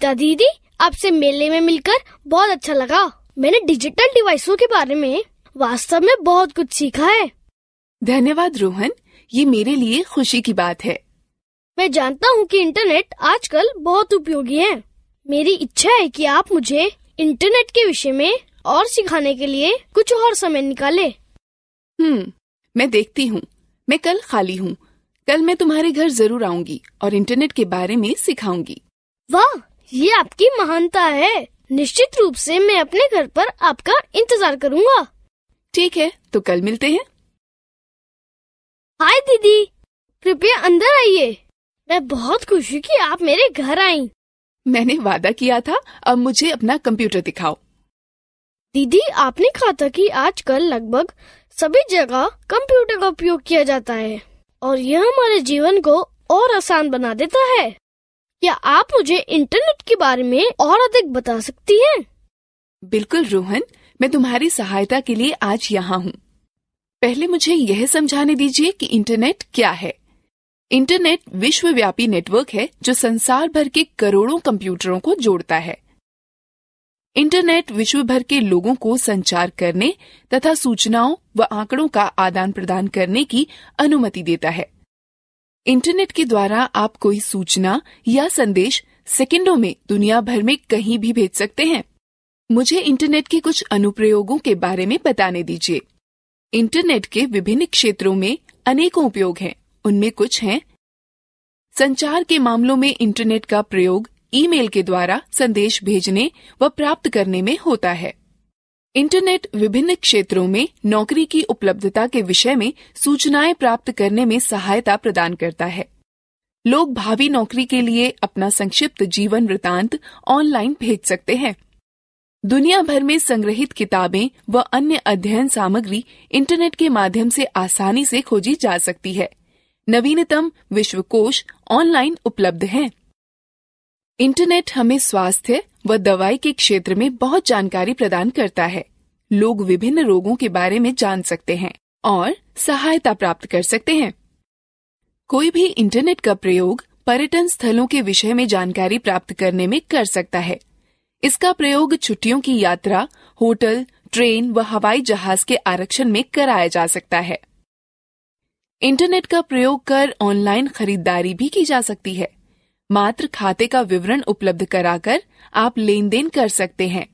गीता दीदी, आपसे मेले में मिलकर बहुत अच्छा लगा। मैंने डिजिटल डिवाइसों के बारे में वास्तव में बहुत कुछ सीखा है। धन्यवाद रोहन, ये मेरे लिए खुशी की बात है। मैं जानता हूँ कि इंटरनेट आजकल बहुत उपयोगी है। मेरी इच्छा है कि आप मुझे इंटरनेट के विषय में और सिखाने के लिए कुछ और समय निकाले। मैं देखती हूँ। मैं कल खाली हूँ। कल मैं तुम्हारे घर जरूर आऊंगी और इंटरनेट के बारे में सिखाऊंगी। वाह, ये आपकी महानता है। निश्चित रूप से मैं अपने घर पर आपका इंतजार करूँगा। ठीक है, तो कल मिलते हैं। हाय दीदी, कृपया अंदर आइए। मैं बहुत खुश हूँ कि आप मेरे घर आई। मैंने वादा किया था, अब मुझे अपना कंप्यूटर दिखाओ। दीदी, आपने कहा था कि आजकल लगभग सभी जगह कंप्यूटर का उपयोग किया जाता है और यह हमारे जीवन को और आसान बना देता है। क्या आप मुझे इंटरनेट के बारे में और अधिक बता सकती हैं? बिल्कुल रोहन, मैं तुम्हारी सहायता के लिए आज यहाँ हूँ। पहले मुझे यह समझाने दीजिए कि इंटरनेट क्या है। इंटरनेट विश्वव्यापी नेटवर्क है जो संसार भर के करोड़ों कंप्यूटरों को जोड़ता है। इंटरनेट विश्व भर के लोगों को संचार करने तथा सूचनाओं व आंकड़ों का आदान प्रदान करने की अनुमति देता है। इंटरनेट के द्वारा आप कोई सूचना या संदेश सेकंडों में दुनिया भर में कहीं भी भेज सकते हैं। मुझे इंटरनेट के कुछ अनुप्रयोगों के बारे में बताने दीजिए। इंटरनेट के विभिन्न क्षेत्रों में अनेकों उपयोग हैं। उनमें कुछ हैं: संचार के मामलों में इंटरनेट का प्रयोग ईमेल के द्वारा संदेश भेजने व प्राप्त करने में होता है। इंटरनेट विभिन्न क्षेत्रों में नौकरी की उपलब्धता के विषय में सूचनाएं प्राप्त करने में सहायता प्रदान करता है। लोग भावी नौकरी के लिए अपना संक्षिप्त जीवन वृतांत ऑनलाइन भेज सकते हैं। दुनिया भर में संग्रहित किताबें व अन्य अध्ययन सामग्री इंटरनेट के माध्यम से आसानी से खोजी जा सकती है। नवीनतम विश्वकोश ऑनलाइन उपलब्ध हैं। इंटरनेट हमें स्वास्थ्य व दवाई के क्षेत्र में बहुत जानकारी प्रदान करता है। लोग विभिन्न रोगों के बारे में जान सकते हैं और सहायता प्राप्त कर सकते हैं। कोई भी इंटरनेट का प्रयोग पर्यटन स्थलों के विषय में जानकारी प्राप्त करने में कर सकता है। इसका प्रयोग छुट्टियों की यात्रा, होटल, ट्रेन व हवाई जहाज के आरक्षण में कराया जा सकता है। इंटरनेट का प्रयोग कर ऑनलाइन खरीदारी भी की जा सकती है। मात्र खाते का विवरण उपलब्ध कराकर आप लेन देन कर सकते हैं।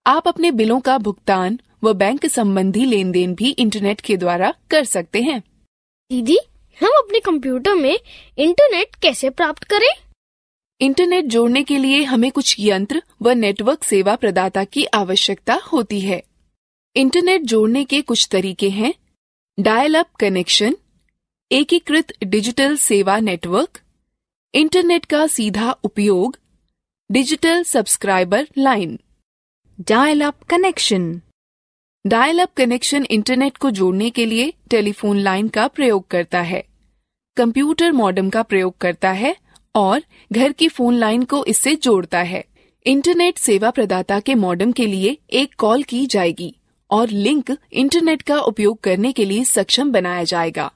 आप अपने बिलों का भुगतान व बैंक संबंधी लेन देन भी इंटरनेट के द्वारा कर सकते हैं। दीदी, हम अपने कंप्यूटर में इंटरनेट कैसे प्राप्त करें? इंटरनेट जोड़ने के लिए हमें कुछ यंत्र व नेटवर्क सेवा प्रदाता की आवश्यकता होती है। इंटरनेट जोड़ने के कुछ तरीके हैं: डायल अप कनेक्शन, एकीकृत डिजिटल सेवा नेटवर्क, इंटरनेट का सीधा उपयोग, digital subscriber line. Dial up connection. Dial up connection internet को जोड़ने के लिए टेलीफोन लाइन का प्रयोग करता है, कंप्यूटर मॉडेम का प्रयोग करता है और घर की फोन लाइन को इससे जोड़ता है। इंटरनेट सेवा प्रदाता के मॉडेम के लिए एक कॉल की जाएगी और लिंक इंटरनेट का उपयोग करने के लिए सक्षम बनाया जाएगा।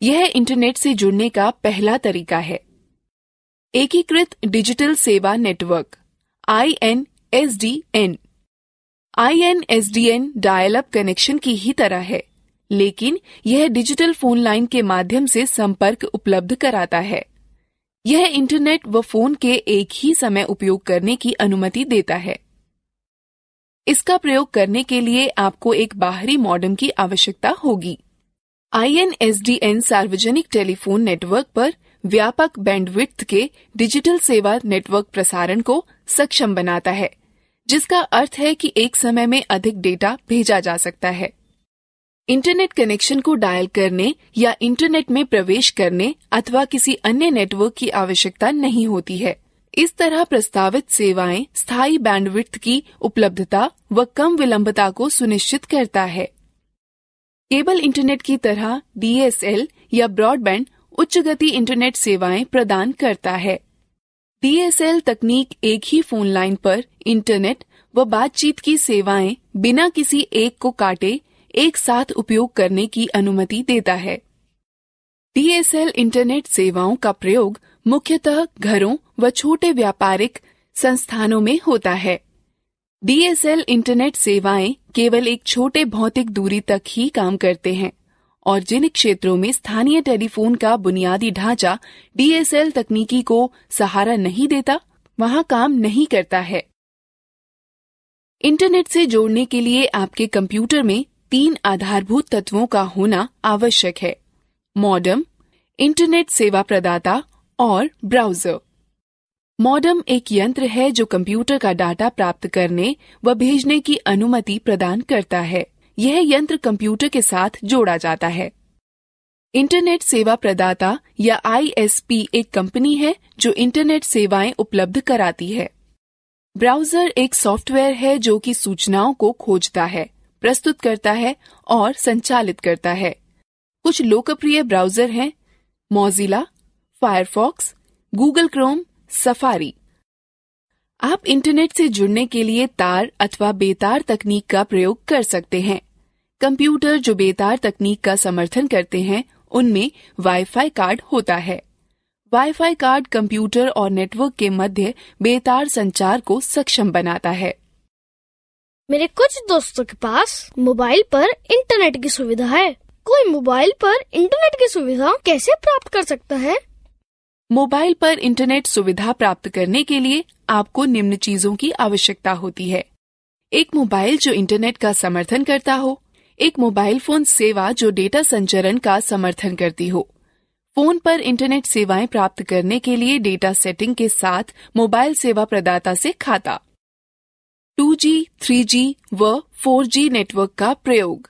यह इंटरनेट से जुड़ने का पहला तरीका है। एकीकृत डिजिटल सेवा network INSDN। INSDN dial up connection की ही तरह है, लेकिन यह डिजिटल फोन लाइन के माध्यम से संपर्क उपलब्ध कराता है। यह इंटरनेट व फोन के एक ही समय उपयोग करने की अनुमति देता है। इसका प्रयोग करने के लिए आपको एक बाहरी मॉडेम की आवश्यकता होगी। INSDN सार्वजनिक टेलीफोन नेटवर्क पर व्यापक बैंडविड्थ के डिजिटल सेवा नेटवर्क प्रसारण को सक्षम बनाता है, जिसका अर्थ है कि एक समय में अधिक डेटा भेजा जा सकता है। इंटरनेट कनेक्शन को डायल करने या इंटरनेट में प्रवेश करने अथवा किसी अन्य नेटवर्क की आवश्यकता नहीं होती है। इस तरह प्रस्तावित सेवाएं स्थायी बैंडविड्थ की उपलब्धता व कम विलंबता को सुनिश्चित करता है। केबल इंटरनेट की तरह DSL या ब्रॉडबैंड उच्च गति इंटरनेट सेवाएं प्रदान करता है। DSL तकनीक एक ही फोन लाइन पर इंटरनेट व बातचीत की सेवाएं बिना किसी एक को काटे एक साथ उपयोग करने की अनुमति देता है। DSL इंटरनेट सेवाओं का प्रयोग मुख्यतः घरों व छोटे व्यापारिक संस्थानों में होता है। DSL इंटरनेट सेवाएं केवल एक छोटे भौतिक दूरी तक ही काम करते हैं और जिन क्षेत्रों में स्थानीय टेलीफोन का बुनियादी ढांचा DSL तकनीकी को सहारा नहीं देता, वहां काम नहीं करता है। इंटरनेट से जोड़ने के लिए आपके कंप्यूटर में 3 आधारभूत तत्वों का होना आवश्यक है: मॉडेम, इंटरनेट सेवा प्रदाता और ब्राउजर। मॉडेम एक यंत्र है जो कंप्यूटर का डाटा प्राप्त करने व भेजने की अनुमति प्रदान करता है। यह यंत्र कंप्यूटर के साथ जोड़ा जाता है। इंटरनेट सेवा प्रदाता या ISP एक कंपनी है जो इंटरनेट सेवाएं उपलब्ध कराती है। ब्राउजर एक सॉफ्टवेयर है जो कि सूचनाओं को खोजता है, प्रस्तुत करता है और संचालित करता है। कुछ लोकप्रिय ब्राउजर हैं: Mozilla, Firefox, Google Chrome, safari. आप इंटरनेट से जुड़ने के लिए तार अथवा बेतार तकनीक का प्रयोग कर सकते हैं। कंप्यूटर जो बेतार तकनीक का समर्थन करते हैं, उनमें वाईफाई कार्ड होता है। वाईफाई कार्ड कंप्यूटर और नेटवर्क के मध्य बेतार संचार को सक्षम बनाता है। मेरे कुछ दोस्तों के पास मोबाइल पर इंटरनेट की सुविधा है। कोई मोबाइल पर इंटरनेट की सुविधा कैसे प्राप्त कर सकता है? मोबाइल पर इंटरनेट सुविधा प्राप्त करने के लिए आपको निम्न चीजों की आवश्यकता होती है: एक मोबाइल जो इंटरनेट का समर्थन करता हो, एक मोबाइल फोन सेवा जो डेटा संचरण का समर्थन करती हो, फोन पर इंटरनेट सेवाएं प्राप्त करने के लिए डेटा सेटिंग के साथ मोबाइल सेवा प्रदाता से खाता, 2G, 3G व 4G नेटवर्क का प्रयोग।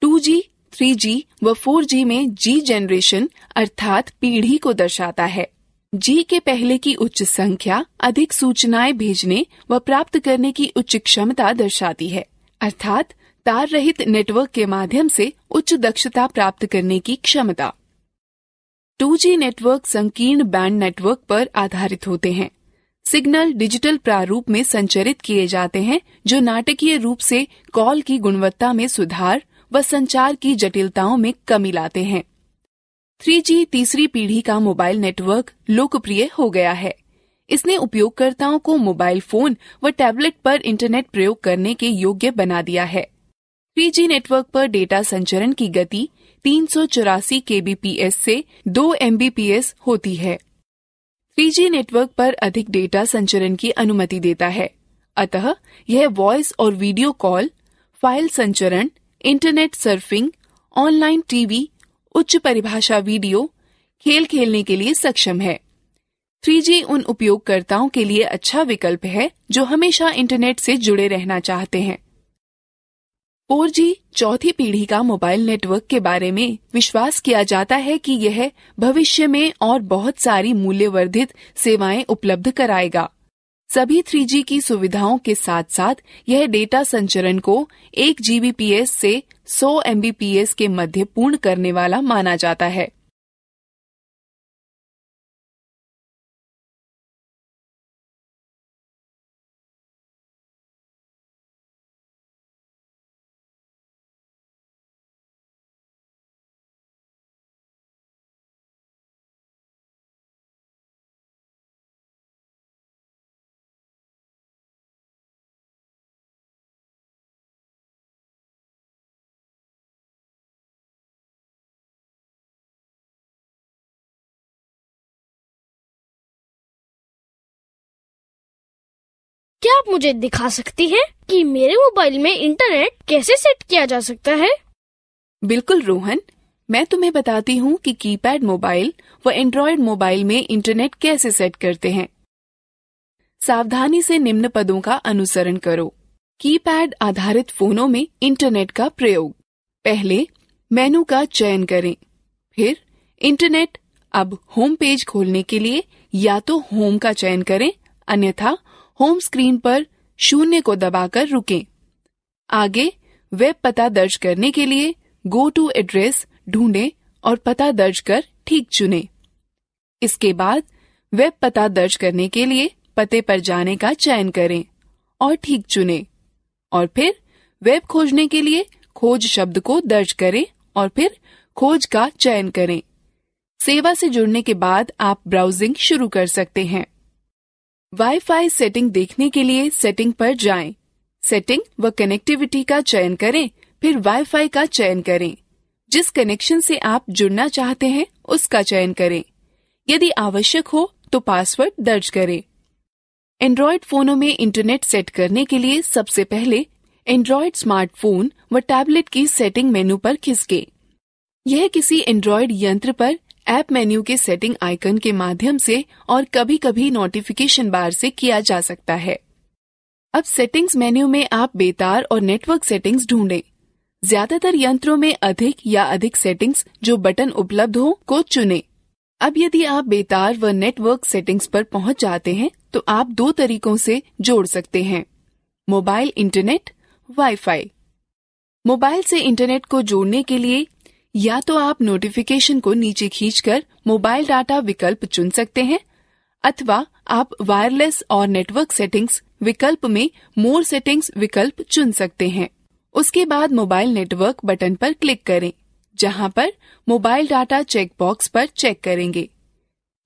2G, 3G व 4G में G जनरेशन अर्थात पीढ़ी को दर्शाता है। G के पहले की उच्च संख्या अधिक सूचनाएं भेजने व प्राप्त करने की उच्च क्षमता दर्शाती है, अर्थात तार रहित नेटवर्क के माध्यम से उच्च दक्षता प्राप्त करने की क्षमता। 2G नेटवर्क संकीर्ण बैंड नेटवर्क पर आधारित होते हैं। सिग्नल डिजिटल प्रारूप में संचरित किए जाते हैं जो नाटकीय रूप से कॉल की गुणवत्ता में सुधार व संचार की जटिलताओं में कमी लाते हैं। 3G तीसरी पीढ़ी का मोबाइल नेटवर्क लोकप्रिय हो गया है। इसने उपयोगकर्ताओं को मोबाइल फोन व टैबलेट पर इंटरनेट प्रयोग करने के योग्य बना दिया है। 3G नेटवर्क पर डेटा संचरण की गति 384 kbps से 2 mbps होती है। 3G नेटवर्क पर अधिक डेटा संचरण की अनुमति देता है, अतः यह वॉइस और वीडियो कॉल, फाइल संचरण, इंटरनेट सर्फिंग, ऑनलाइन टीवी, उच्च परिभाषा वीडियो, खेल खेलने के लिए सक्षम है। 3G उन उपयोगकर्ताओं के लिए अच्छा विकल्प है जो हमेशा इंटरनेट से जुड़े रहना चाहते हैं। 4G चौथी पीढ़ी का मोबाइल नेटवर्क के बारे में विश्वास किया जाता है कि यह भविष्य में और बहुत सारी मूल्यवर्धित सेवाएं उपलब्ध कराएगा। सभी 3G की सुविधाओं के साथ साथ यह डेटा संचरण को 1 Gbps से 100 Mbps के मध्य पूर्ण करने वाला माना जाता है। क्या आप मुझे दिखा सकती हैं कि मेरे मोबाइल में इंटरनेट कैसे सेट किया जा सकता है? बिल्कुल रोहन, मैं तुम्हें बताती हूँ कि कीपैड मोबाइल व एंड्रॉयड मोबाइल में इंटरनेट कैसे सेट करते हैं। सावधानी से निम्न पदों का अनुसरण करो। कीपैड आधारित फोनों में इंटरनेट का प्रयोग। पहले मेनू का चयन करें, फिर इंटरनेट। अब होम पेज खोलने के लिए या तो होम का चयन करें, अन्यथा होम स्क्रीन पर 0 को दबाकर रुकें। आगे वेब पता दर्ज करने के लिए गो टू एड्रेस ढूंढें और पता दर्ज कर ठीक चुनें। इसके बाद वेब पता दर्ज करने के लिए पते पर जाने का चयन करें और ठीक चुनें, और फिर वेब खोजने के लिए खोज शब्द को दर्ज करें और फिर खोज का चयन करें। सेवा से जुड़ने के बाद आप ब्राउजिंग शुरू कर सकते हैं। वाईफाई सेटिंग देखने के लिए सेटिंग पर जाएं। सेटिंग व कनेक्टिविटी का चयन करें, फिर वाईफाई का चयन करें। जिस कनेक्शन से आप जुड़ना चाहते हैं उसका चयन करें। यदि आवश्यक हो तो पासवर्ड दर्ज करें। एंड्रॉयड फोनों में इंटरनेट सेट करने के लिए सबसे पहले एंड्रॉयड स्मार्टफोन व टैबलेट की सेटिंग मेनू पर खिसके। यह किसी एंड्रॉयड यंत्र पर ऐप मेन्यू के सेटिंग आइकन के माध्यम से और कभी-कभी नोटिफिकेशन बार से किया जा सकता है। अब सेटिंग्स मेन्यू में आप बेतार और नेटवर्क सेटिंग्स ढूंढें। ज्यादातर यंत्रों में अधिक सेटिंग्स जो बटन उपलब्ध हो को चुनें। अब यदि आप बेतार व नेटवर्क सेटिंग्स पर पहुंच जाते हैं तो आप दो तरीकों से जोड़ सकते हैं: मोबाइल इंटरनेट, वाईफाई। मोबाइल से इंटरनेट को जोड़ने के लिए या तो आप नोटिफिकेशन को नीचे खींचकर मोबाइल डाटा विकल्प चुन सकते हैं, अथवा आप वायरलेस और नेटवर्क सेटिंग्स विकल्प में मोर सेटिंग्स विकल्प चुन सकते हैं। उसके बाद मोबाइल नेटवर्क बटन पर क्लिक करें, जहां पर मोबाइल डाटा चेक बॉक्स पर चेक करेंगे।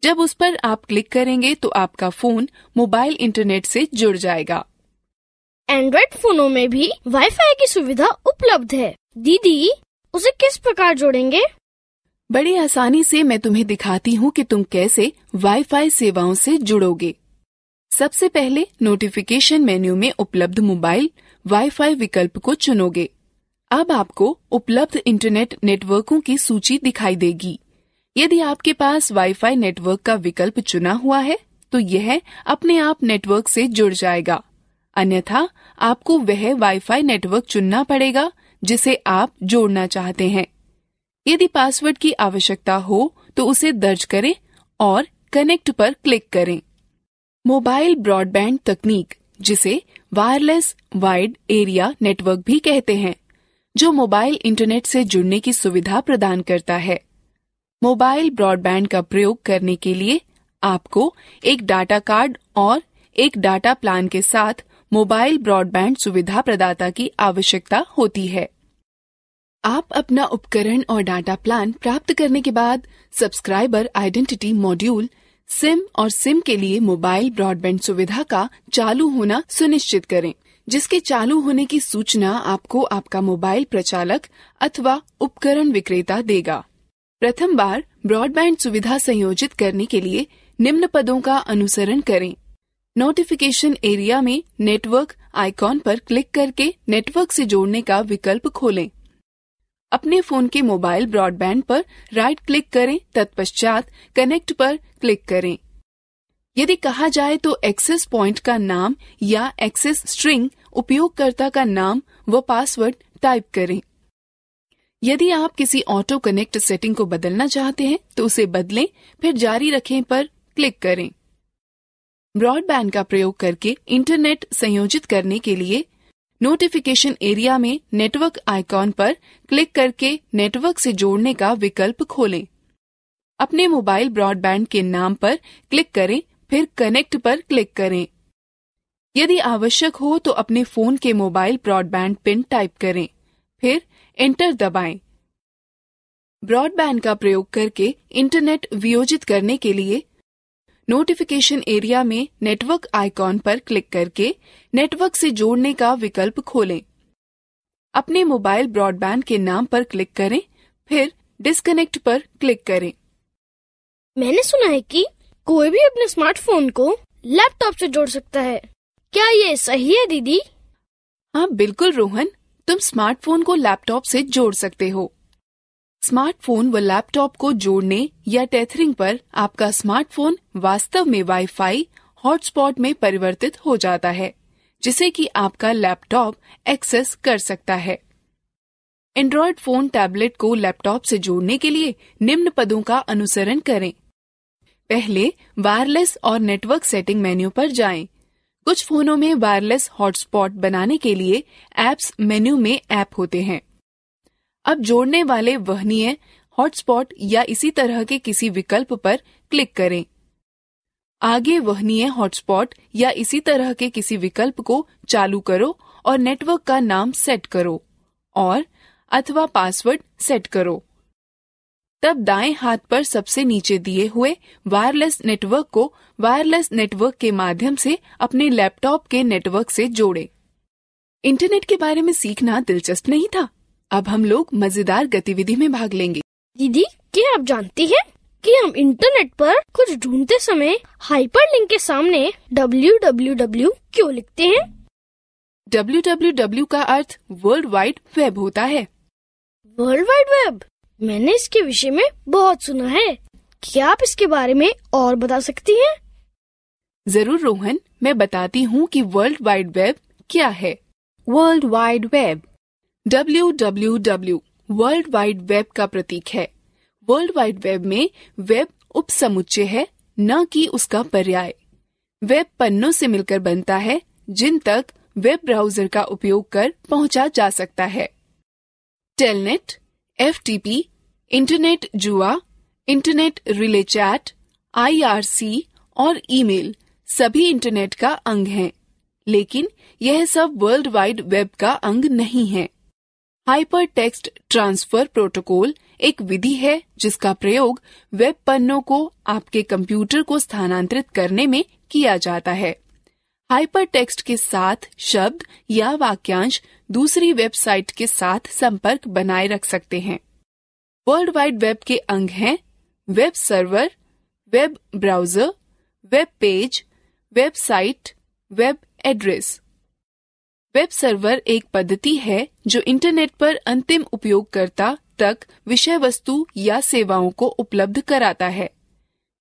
जब उस पर आप क्लिक करेंगे तो आपका फोन मोबाइल इंटरनेट से जुड़ जाएगा। एंड्रॉइड फोनों में भी वाईफाई की सुविधा उपलब्ध है। दीदी, उसे किस प्रकार जोड़ेंगे? बड़ी आसानी से मैं तुम्हें दिखाती हूँ कि तुम कैसे वाईफाई सेवाओं से जुड़ोगे। सबसे पहले नोटिफिकेशन मेन्यू में उपलब्ध मोबाइल वाईफाई विकल्प को चुनोगे। अब आपको उपलब्ध इंटरनेट नेटवर्कों की सूची दिखाई देगी। यदि आपके पास वाईफाई नेटवर्क का विकल्प चुना हुआ है तो यह अपने आप नेटवर्क से जुड़ जाएगा, अन्यथा आपको वह वाईफाई नेटवर्क चुनना पड़ेगा जिसे आप जोड़ना चाहते हैं। यदि पासवर्ड की आवश्यकता हो तो उसे दर्ज करें और कनेक्ट पर क्लिक करें। मोबाइल ब्रॉडबैंड तकनीक, जिसे वायरलेस वाइड एरिया नेटवर्क भी कहते हैं, जो मोबाइल इंटरनेट से जुड़ने की सुविधा प्रदान करता है। मोबाइल ब्रॉडबैंड का प्रयोग करने के लिए आपको एक डाटा कार्ड और एक डाटा प्लान के साथ मोबाइल ब्रॉडबैंड सुविधा प्रदाता की आवश्यकता होती है। आप अपना उपकरण और डाटा प्लान प्राप्त करने के बाद सब्सक्राइबर आइडेंटिटी मॉड्यूल सिम और सिम के लिए मोबाइल ब्रॉडबैंड सुविधा का चालू होना सुनिश्चित करें, जिसके चालू होने की सूचना आपको आपका मोबाइल प्रचालक अथवा उपकरण विक्रेता देगा। प्रथम बार ब्रॉडबैंड सुविधा संयोजित करने के लिए निम्न पदों का अनुसरण करें। नोटिफिकेशन एरिया में नेटवर्क आइकॉन पर क्लिक करके नेटवर्क से जोड़ने का विकल्प खोलें। अपने फोन के मोबाइल ब्रॉडबैंड पर राइट क्लिक करें, तत्पश्चात कनेक्ट पर क्लिक करें। यदि कहा जाए तो एक्सेस पॉइंट का नाम या एक्सेस स्ट्रिंग, उपयोगकर्ता का नाम व पासवर्ड टाइप करें। यदि आप किसी ऑटो कनेक्ट सेटिंग को बदलना चाहते हैं तो उसे बदलें, फिर जारी रखें पर क्लिक करें। ब्रॉडबैंड का प्रयोग करके इंटरनेट संयोजित करने के लिए नोटिफिकेशन एरिया में नेटवर्क आइकॉन पर क्लिक करके नेटवर्क से जोड़ने का विकल्प खोलें। अपने मोबाइल ब्रॉडबैंड के नाम पर क्लिक करें, फिर कनेक्ट पर क्लिक करें। यदि आवश्यक हो तो अपने फोन के मोबाइल ब्रॉडबैंड पिन टाइप करें, फिर एंटर दबाएं। ब्रॉडबैंड का प्रयोग करके इंटरनेट वियोजित करने के लिए नोटिफिकेशन एरिया में नेटवर्क आइकॉन पर क्लिक करके नेटवर्क से जोड़ने का विकल्प खोलें। अपने मोबाइल ब्रॉडबैंड के नाम पर क्लिक करें, फिर डिस्कनेक्ट पर क्लिक करें। मैंने सुना है कि कोई भी अपने स्मार्टफोन को लैपटॉप से जोड़ सकता है। क्या ये सही है दीदी? हाँ बिल्कुल रोहन, तुम स्मार्टफोन को लैपटॉप से जोड़ सकते हो। स्मार्टफोन व लैपटॉप को जोड़ने या टेथरिंग पर आपका स्मार्टफोन वास्तव में वाईफाई हॉटस्पॉट में परिवर्तित हो जाता है, जिसे कि आपका लैपटॉप एक्सेस कर सकता है। एंड्रॉयड फोन टैबलेट को लैपटॉप से जोड़ने के लिए निम्न पदों का अनुसरण करें। पहले वायरलेस और नेटवर्क सेटिंग मेन्यू पर जाएं। कुछ फोनों में वायरलेस हॉटस्पॉट बनाने के लिए ऐप्स मेन्यू में ऐप होते हैं। अब जोड़ने वाले वहनीय हॉटस्पॉट या इसी तरह के किसी विकल्प पर क्लिक करें। आगे वहनीय हॉटस्पॉट या इसी तरह के किसी विकल्प को चालू करो और नेटवर्क का नाम सेट करो और अथवा पासवर्ड सेट करो। तब दाएं हाथ पर सबसे नीचे दिए हुए वायरलेस नेटवर्क को वायरलेस नेटवर्क के माध्यम से अपने लैपटॉप के नेटवर्क से जोड़ें। इंटरनेट के बारे में सीखना दिलचस्प नहीं था? अब हम लोग मजेदार गतिविधि में भाग लेंगे। दीदी, क्या आप जानती हैं कि हम इंटरनेट पर कुछ ढूंढते समय हाइपरलिंक के सामने www क्यों लिखते हैं? www का अर्थ वर्ल्ड वाइड वेब होता है। वर्ल्ड वाइड वेब, मैंने इसके विषय में बहुत सुना है। क्या आप इसके बारे में और बता सकती हैं? जरूर रोहन, मैं बताती हूँ कि वर्ल्ड वाइड वेब क्या है। World Wide Web. www world wide web का प्रतीक है। वर्ल्ड वाइड वेब में वेब उपसमुच्चय है, न कि उसका पर्याय। वेब पन्नों से मिलकर बनता है जिन तक वेब ब्राउजर का उपयोग कर पहुंचा जा सकता है। टेलनेट, FTP, इंटरनेट जुआ, इंटरनेट रिले चैट, IRC और ईमेल सभी इंटरनेट का अंग हैं, लेकिन यह सब वर्ल्ड वाइड वेब का अंग नहीं है। हाइपर टेक्स्ट ट्रांसफर प्रोटोकॉल एक विधि है जिसका प्रयोग वेब पन्नों को आपके कंप्यूटर को स्थानांतरित करने में किया जाता है। हाइपर टेक्स्ट के साथ शब्द या वाक्यांश दूसरी वेबसाइट के साथ संपर्क बनाए रख सकते हैं। वर्ल्ड वाइड वेब के अंग हैं web server, web browser, web page, website, web address. Web server एक पद्धति है जो इंटरनेट पर अंतिम उपयोगकर्ता तक विषय वस्तु या सेवाओं को उपलब्ध कराता है।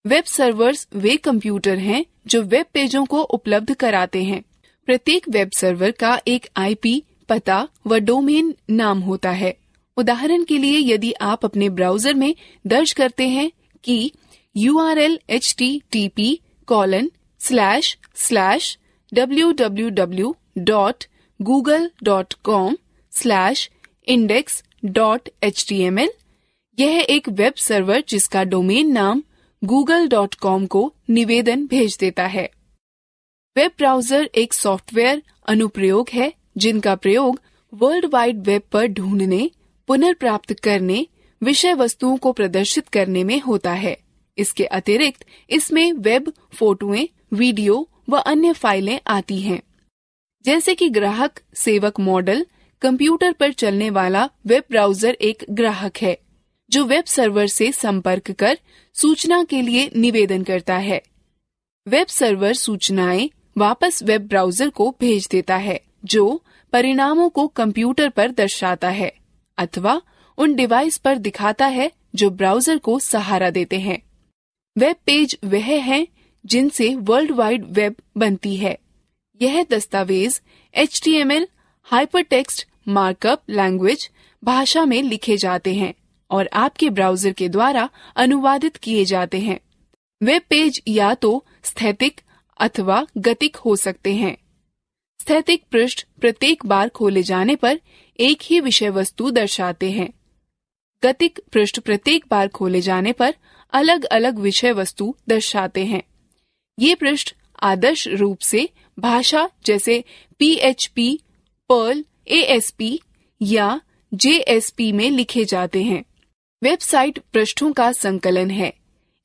वेब सर्वर्स वे कंप्यूटर हैं जो वेब पेजों को उपलब्ध कराते हैं। प्रत्येक वेब सर्वर का एक IP पता व डोमेन नाम होता है। उदाहरण के लिए, यदि आप अपने ब्राउजर में दर्ज करते हैं कि URL http://www.google.com/index.html, यह एक वेब सर्वर जिसका डोमेन नाम google.com को निवेदन भेज देता है। वेब ब्राउजर एक सॉफ्टवेयर अनुप्रयोग है जिनका प्रयोग वर्ल्ड वाइड वेब पर ढूंढने, पुनर्प्राप्त करने, विषय वस्तुओं को प्रदर्शित करने में होता है। इसके अतिरिक्त इसमें वेब फोटोएं, वीडियो व अन्य फाइलें आती हैं। जैसे कि ग्राहक सेवक मॉडल, कंप्यूटर पर चलने वाला वेब ब्राउजर एक ग्राहक है जो वेब सर्वर से संपर्क कर सूचना के लिए निवेदन करता है। वेब सर्वर सूचनाएं वापस वेब ब्राउजर को भेज देता है जो परिणामों को कंप्यूटर पर दर्शाता है अथवा उन डिवाइस पर दिखाता है जो ब्राउजर को सहारा देते हैं। वेब पेज वह है जिनसे वर्ल्ड वाइड वेब बनती है। यह दस्तावेज HTML हाइपरटेक्स्ट मार्कअप लैंग्वेज भाषा में लिखे जाते हैं और आपके ब्राउजर के द्वारा अनुवादित किए जाते हैं। वेब पेज या तो स्थैतिक अथवा गतिक हो सकते हैं। स्थैतिक पृष्ठ प्रत्येक बार खोले जाने पर एक ही विषय वस्तु दर्शाते हैं। गतिक पृष्ठ प्रत्येक बार खोले जाने पर अलग अलग विषय वस्तु दर्शाते हैं। ये पृष्ठ आदर्श रूप से भाषा जैसे PHP, पर्ल, ASP या JSP में लिखे जाते हैं। वेबसाइट पृष्ठों का संकलन है।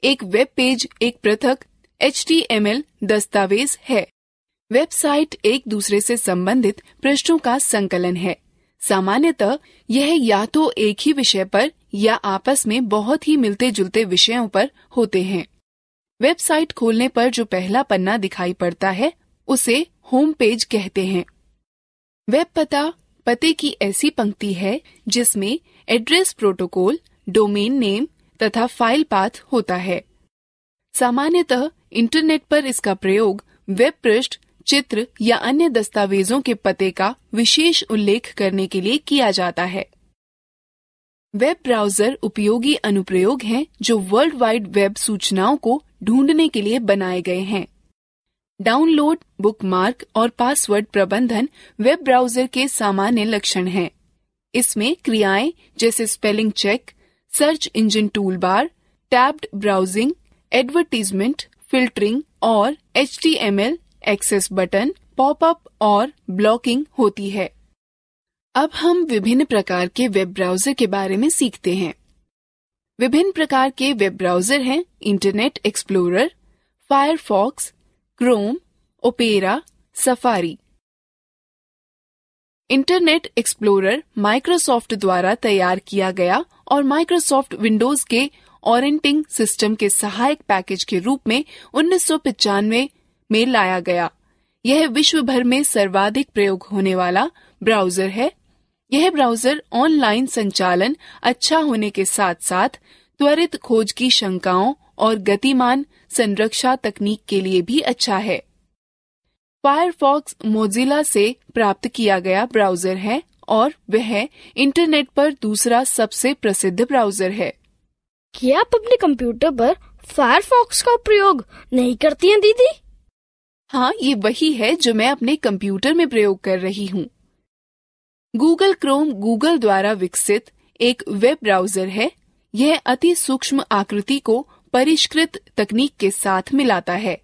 एक वेब पेज एक पृथक HTML दस्तावेज है। वेबसाइट एक दूसरे से संबंधित पृष्ठों का संकलन है। सामान्यतः यह या तो एक ही विषय पर या आपस में बहुत ही मिलते जुलते विषयों पर होते हैं। वेबसाइट खोलने पर जो पहला पन्ना दिखाई पड़ता है उसे होम पेज कहते हैं। वेब पते की ऐसी पंक्ति है जिसमें एड्रेस प्रोटोकॉल, डोमेन नेम तथा फाइल पाथ होता है। सामान्यतः इंटरनेट पर इसका प्रयोग वेब पृष्ठ, चित्र या अन्य दस्तावेजों के पते का विशेष उल्लेख करने के लिए किया जाता है। वेब ब्राउजर उपयोगी अनुप्रयोग हैं जो वर्ल्ड वाइड वेब सूचनाओं को ढूंढने के लिए बनाए गए हैं। डाउनलोड, बुकमार्क और पासवर्ड प्रबंधन वेब ब्राउजर के सामान्य लक्षण हैं। इसमें क्रियाएं जैसे spelling check, search engine toolbar, tabbed browsing, advertisement, filtering और HTML एक्सेस बटन, पॉपअप और ब्लॉकिंग होती है। अब हम विभिन्न प्रकार के वेब ब्राउजर के बारे में सीखते हैं। विभिन्न प्रकार के वेब ब्राउजर हैं internet explorer, Firefox, Chrome, opera, safari. Internet explorer Microsoft द्वारा तैयार किया गया और माइक्रोसॉफ्ट विंडोज के ऑपरेटिंग सिस्टम के सहायक पैकेज के रूप में 1995 में लाया गया। यह विश्व भर में सर्वाधिक प्रयोग होने वाला ब्राउजर है। यह ब्राउजर ऑनलाइन संचालन अच्छा होने के साथ साथ त्वरित खोज की शंकाओं और गतिमान संरक्षा तकनीक के लिए भी अच्छा है। फायरफॉक्स मोजिला से प्राप्त किया गया ब्राउजर है और वह इंटरनेट पर दूसरा सबसे प्रसिद्ध ब्राउजर है। क्या आप अपने कंप्यूटर पर फायरफॉक्स का प्रयोग नहीं करती हैं दीदी? हाँ, ये वही है जो मैं अपने कंप्यूटर में प्रयोग कर रही हूँ। गूगल क्रोम गूगल द्वारा विकसित एक वेब ब्राउजर है। यह अति सूक्ष्म आकृति को परिष्कृत तकनीक के साथ मिलाता है,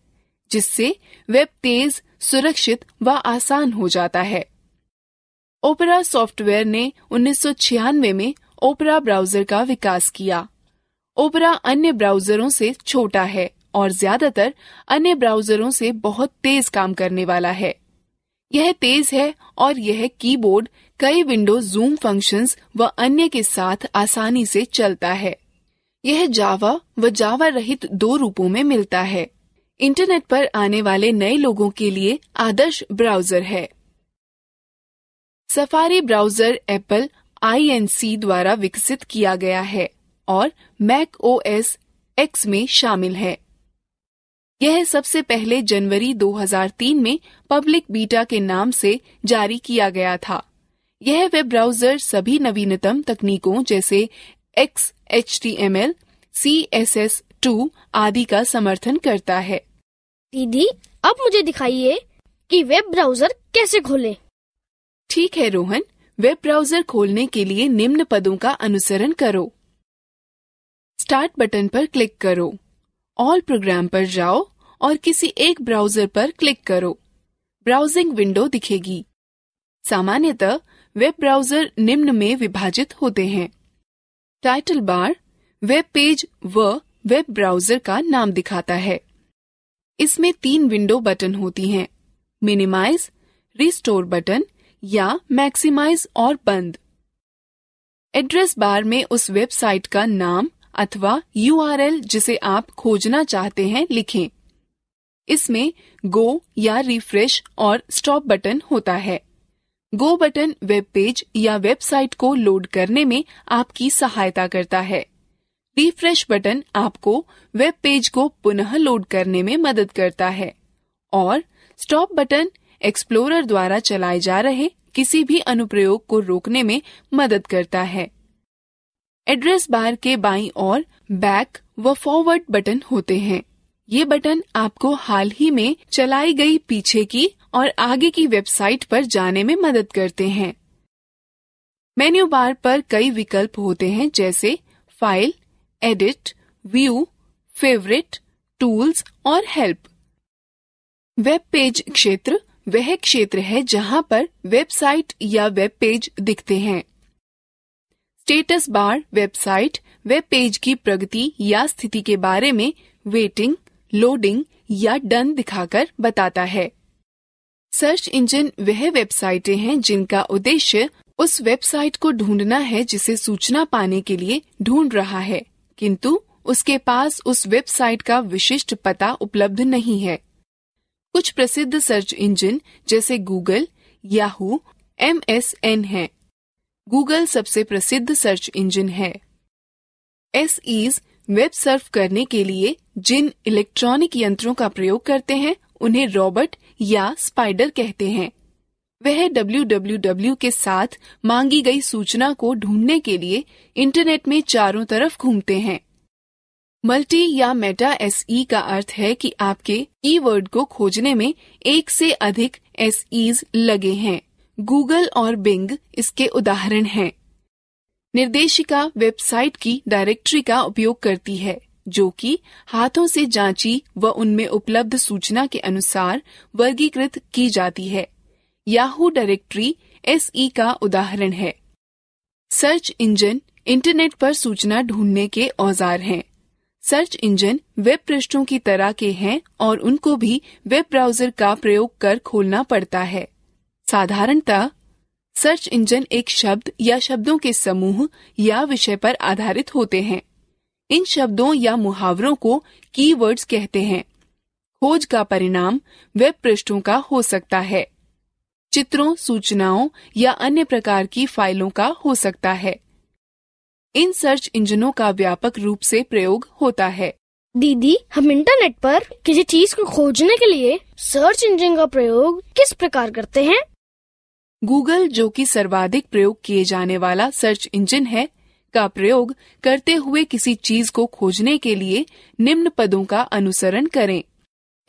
जिससे वेब तेज, सुरक्षित व आसान हो जाता है। ओपेरा सॉफ्टवेयर ने 1996 में ओपेरा ब्राउजर का विकास किया। ओपेरा अन्य ब्राउजरों से छोटा है और ज्यादातर अन्य ब्राउजरों से बहुत तेज काम करने वाला है। यह तेज है और यह कीबोर्ड, कई विंडो जूम फंक्शंस व अन्य के साथ आसानी से चलता है। यह जावा व जावा रहित दो रूपों में मिलता है। इंटरनेट पर आने वाले नए लोगों के लिए आदर्श ब्राउजर है। सफारी ब्राउजर एप्पल INC द्वारा विकसित किया गया है और मैक OS X में शामिल है। यह सबसे पहले जनवरी 2003 में पब्लिक बीटा के नाम से जारी किया गया था। यह वेब ब्राउजर सभी नवीनतम तकनीकों जैसे XHTML, CSS2 आदि का समर्थन करता है। दीदी, अब मुझे दिखाइए कि वेब ब्राउजर कैसे खोलें। ठीक है रोहन, वेब ब्राउजर खोलने के लिए निम्न पदों का अनुसरण करो। स्टार्ट बटन पर क्लिक करो, ऑल प्रोग्राम पर जाओ और किसी एक ब्राउजर पर क्लिक करो। ब्राउजिंग विंडो दिखेगी। सामान्यतः वेब ब्राउजर निम्न में विभाजित होते हैं। टाइटल बार वेब पेज व वेब ब्राउजर का नाम दिखाता है। इसमें 3 विंडो बटन होती हैं, मिनिमाइज, रिस्टोर बटन या मैक्सिमाइज और बंद। एड्रेस बार में उस वेबसाइट का नाम अथवा URL जिसे आप खोजना चाहते हैं लिखें। इसमें गो या रिफ्रेश और स्टॉप बटन होता है। गो बटन वेब पेज या वेबसाइट को लोड करने में आपकी सहायता करता है। रिफ्रेश बटन आपको वेब पेज को पुनः लोड करने में मदद करता है और स्टॉप बटन एक्सप्लोरर द्वारा चलाए जा रहे किसी भी अनुप्रयोग को रोकने में मदद करता है। एड्रेस बार के बाईं ओर बैक व फॉरवर्ड बटन होते हैं। ये बटन आपको हाल ही में चलाई गई पीछे की और आगे की वेबसाइट पर जाने में मदद करते हैं। मेन्यू बार पर कई विकल्प होते हैं जैसे file, edit, view, favourite, tools और हेल्प। वेब पेज क्षेत्र वह क्षेत्र है जहां पर वेबसाइट या वेब पेज दिखते हैं। Status bar website, web page की प्रगति या स्थिति के बारे में वेटिंग, लोडिंग या डन दिखाकर बताता है। सर्च इंजन वह वेबसाइटें हैं जिनका उद्देश्य उस वेबसाइट को ढूंढना है जिसे सूचना पाने के लिए ढूंढ रहा है, किंतु उसके पास उस वेबसाइट का विशिष्ट पता उपलब्ध नहीं है। कुछ प्रसिद्ध सर्च इंजन जैसे गूगल, याहू, MSN हैं। गूगल सबसे प्रसिद्ध सर्च इंजन है। SEs वेब सर्फ करने के लिए जिन इलेक्ट्रॉनिक यंत्रों का प्रयोग करते हैं उन्हें रॉबर्ट या स्पाइडर कहते हैं। वह www के साथ मांगी गई सूचना को ढूंढने के लिए इंटरनेट में चारों तरफ घूमते हैं। मल्टी या मेटा SE का अर्थ है कि आपके कीवर्ड को खोजने में एक से अधिक SEs लगे हैं। गूगल और बिंग इसके उदाहरण हैं। निर्देशिका वेबसाइट की डायरेक्टरी का उपयोग करती है जो कि हाथों से जांची व उनमें उपलब्ध सूचना के अनुसार वर्गीकृत की जाती है। याहू डायरेक्टरी SE का उदाहरण है। सर्च इंजन इंटरनेट पर सूचना ढूंढने के औजार हैं। सर्च इंजन वेब पृष्ठों की तरह के हैं और उनको भी वेब ब्राउजर का प्रयोग कर खोलना पड़ता है। साधारणतः सर्च इंजन एक शब्द या शब्दों के समूह या विषय पर आधारित होते हैं। इन शब्दों या मुहावरों को कीवर्ड्स कहते हैं। खोज का परिणाम वेब पृष्ठों का हो सकता है, चित्रों, सूचनाओं या अन्य प्रकार की फाइलों का हो सकता है। इन सर्च इंजनों का व्यापक रूप से प्रयोग होता है। दीदी, हम इंटरनेट पर किसी चीज को खोजने के लिए सर्च इंजन का प्रयोग किस प्रकार करते हैं? गूगल, जो कि सर्वाधिक प्रयोग किए जाने वाला सर्च इंजन है, का प्रयोग करते हुए किसी चीज को खोजने के लिए निम्न पदों का अनुसरण करें।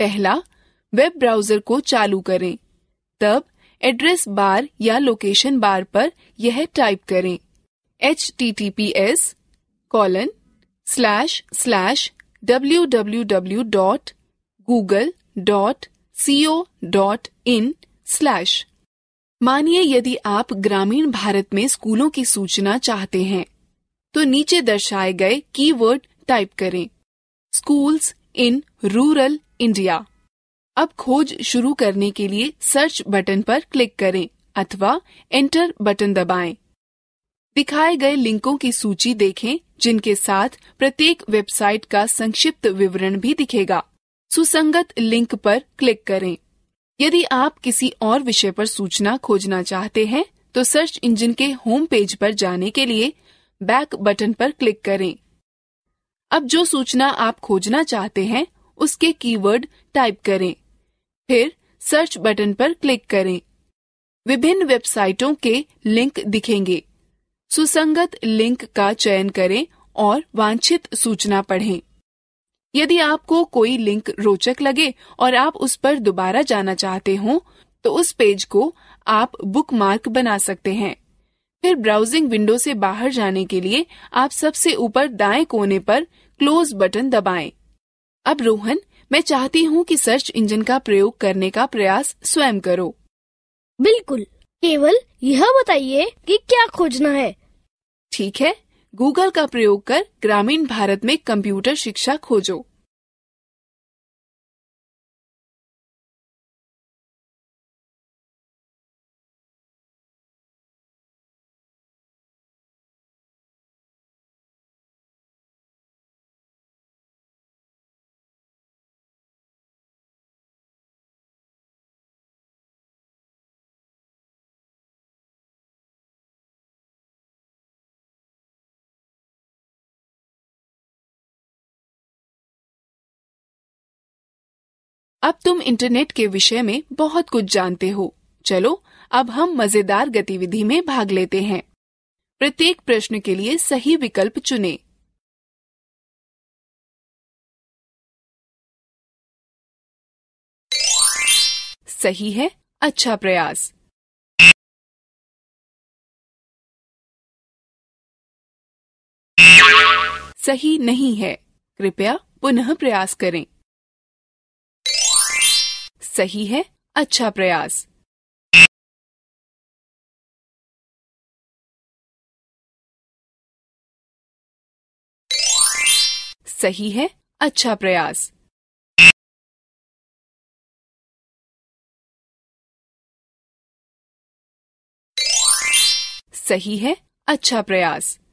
पहला, वेब ब्राउजर को चालू करें। तब एड्रेस बार या लोकेशन बार पर यह टाइप करें https://www.google.co.in/। मानिए यदि आप ग्रामीण भारत में स्कूलों की सूचना चाहते हैं, तो नीचे दर्शाए गए कीवर्ड टाइप करें, स्कूल्स इन रूरल इंडिया। अब खोज शुरू करने के लिए सर्च बटन पर क्लिक करें अथवा एंटर बटन दबाएं। दिखाए गए लिंकों की सूची देखें, जिनके साथ प्रत्येक वेबसाइट का संक्षिप्त विवरण भी दिखेगा। सुसंगत लिंक पर क्लिक करें। यदि आप किसी और विषय पर सूचना खोजना चाहते हैं, तो सर्च इंजन के होम पेज पर जाने के लिए बैक बटन पर क्लिक करें। अब जो सूचना आप खोजना चाहते हैं, उसके कीवर्ड टाइप करें, फिर सर्च बटन पर क्लिक करें। विभिन्न वेबसाइटों के लिंक दिखेंगे। सुसंगत लिंक का चयन करें और वांछित सूचना पढ़ें। यदि आपको कोई लिंक रोचक लगे और आप उस पर दोबारा जाना चाहते हो, तो उस पेज को आप बुकमार्क बना सकते हैं। फिर ब्राउजिंग विंडो से बाहर जाने के लिए आप सबसे ऊपर दाएं कोने पर क्लोज बटन दबाएं। अब रोहन, मैं चाहती हूँ कि सर्च इंजन का प्रयोग करने का प्रयास स्वयं करो। बिल्कुल, केवल यह बताइए कि क्या खोजना है। ठीक है, गूगल का प्रयोग कर ग्रामीण भारत में कंप्यूटर शिक्षा खोजो। अब तुम इंटरनेट के विषय में बहुत कुछ जानते हो। चलो अब हम मजेदार गतिविधि में भाग लेते हैं। प्रत्येक प्रश्न के लिए सही विकल्प चुनें। सही है, अच्छा प्रयास। सही नहीं है, कृपया पुनः प्रयास करें। सही है, अच्छा प्रयास। सही है, अच्छा प्रयास। सही है, अच्छा प्रयास।